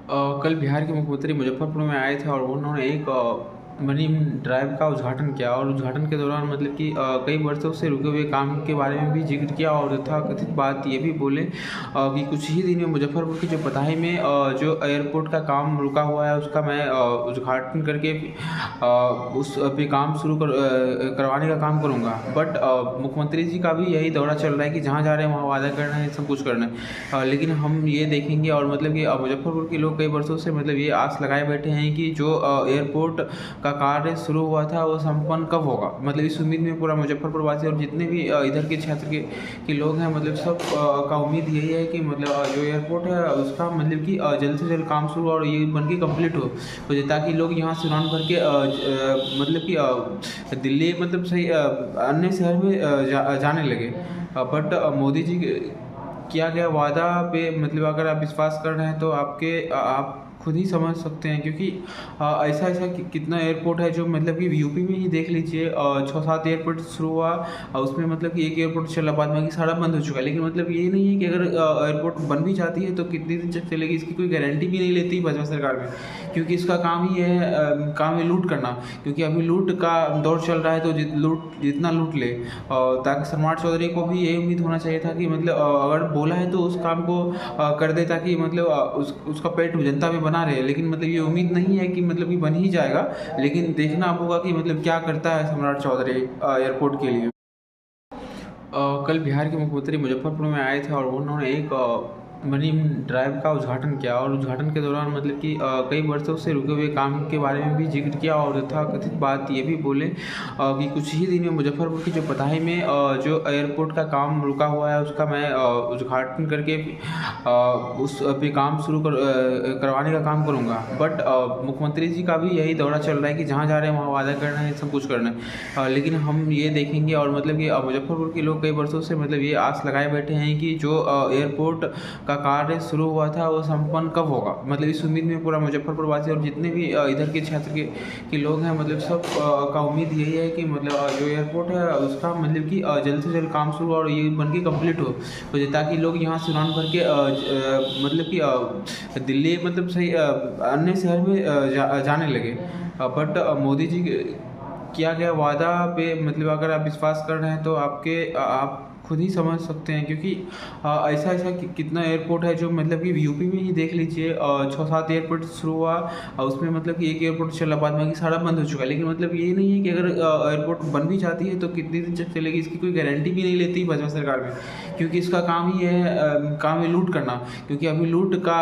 कल बिहार के मुख्यमंत्री मुजफ्फरपुर में आए थे और उन्होंने एक मरीन ड्राइव का उद्घाटन किया और उद्घाटन के दौरान मतलब कि कई वर्षों से रुके हुए काम के बारे में भी जिक्र किया और तथाकथित बात ये भी बोले कि कुछ ही दिन में मुजफ्फरपुर की जो पताही में जो एयरपोर्ट का काम रुका हुआ है उसका मैं उद्घाटन करके उस पे काम करवाने का काम करूँगा। बट मुख्यमंत्री जी का भी यही दौरा चल रहा है कि जहाँ जा रहे हैं वहाँ वादा करना है, सब कुछ करना है। लेकिन हम ये देखेंगे और मतलब कि मुजफ्फरपुर के लोग कई वर्षों से मतलब ये आस लगाए बैठे हैं कि जो एयरपोर्ट का कार्य शुरू हुआ था वो संपन्न कब होगा। मतलब इस उम्मीद में पूरा मुजफ्फरपुर वासी और जितने भी इधर के क्षेत्र के लोग हैं मतलब सब का उम्मीद यही है कि मतलब जो एयरपोर्ट है उसका मतलब कि जल्द से जल्द काम शुरू और ये बन के कम्प्लीट हो ताकि लोग यहाँ से उड़ान भर के मतलब कि दिल्ली मतलब सही अन्य शहर में जाने लगे। बट मोदी जी किया गया वादा पे मतलब अगर आप विश्वास कर रहे हैं तो आप खुद ही समझ सकते हैं, क्योंकि ऐसा ऐसा कितना एयरपोर्ट है जो मतलब कि यूपी में ही देख लीजिए 6-7 एयरपोर्ट शुरू हुआ और उसमें मतलब कि एक एयरपोर्ट चला, बाद बाकी सारा बंद हो चुका है। लेकिन मतलब ये नहीं है कि अगर एयरपोर्ट बन भी जाती है तो कितनी दिन तक चलेगी, इसकी कोई गारंटी भी नहीं लेती भाजपा सरकार में, क्योंकि इसका काम ही है काम है लूट करना। क्योंकि अभी लूट का दौर चल रहा है तो जितना लूट ले, ताकि सम्राट चौधरी को भी यही उम्मीद होना चाहिए था कि मतलब अगर बोला है तो उस काम को कर दे, ताकि मतलब उसका पेट जनता में बना रहे। लेकिन मतलब ये उम्मीद नहीं है कि मतलब कि बन ही जाएगा, लेकिन देखना होगा कि मतलब क्या करता है सम्राट चौधरी एयरपोर्ट के लिए। कल बिहार के मुख्यमंत्री मुजफ्फरपुर में आए थे और उन्होंने एक मरीन ड्राइव का उद्घाटन किया और उद्घाटन के दौरान मतलब कि कई वर्षों से रुके हुए काम के बारे में भी जिक्र किया और तथाकथित बात ये भी बोले कि कुछ ही दिन में मुजफ्फरपुर की जो पताही में जो एयरपोर्ट का काम रुका हुआ है उसका मैं उद्घाटन करके उस पे काम करवाने का काम करूँगा। बट मुख्यमंत्री जी का भी यही दौरा चल रहा है कि जहाँ जा रहे हैं वहाँ वादा करना है, सब कुछ करना है। लेकिन हम ये देखेंगे और मतलब कि मुजफ्फरपुर के लोग कई वर्षों से मतलब ये आस लगाए बैठे हैं कि जो एयरपोर्ट का कार्य शुरू हुआ था वो संपन्न कब होगा। मतलब इस उम्मीद में पूरा मुजफ्फरपुर वासी और जितने भी इधर के क्षेत्र के लोग हैं मतलब सब का उम्मीद यही है कि मतलब जो एयरपोर्ट है उसका मतलब कि जल्द से जल्द काम शुरू और ये बन के कम्प्लीट हो ताकि लोग यहाँ से उड़ान भर के मतलब कि दिल्ली मतलब सही अन्य शहर में जाने लगे। बट मोदी जी किया गया वादा पे मतलब अगर आप विश्वास कर रहे हैं तो आप खुद ही समझ सकते हैं, क्योंकि ऐसा ऐसा कितना एयरपोर्ट है जो मतलब कि यूपी में ही देख लीजिए 6-7 एयरपोर्ट शुरू हुआ और उसमें मतलब कि एक एयरपोर्ट चला, बाद बाकी सारा बंद हो चुका है। लेकिन मतलब ये नहीं है कि अगर एयरपोर्ट बन भी जाती है तो कितनी दिन तक चलेगी, इसकी कोई गारंटी भी नहीं लेती भाजपा सरकार में, क्योंकि इसका काम ही है काम है लूट करना। क्योंकि अभी लूट का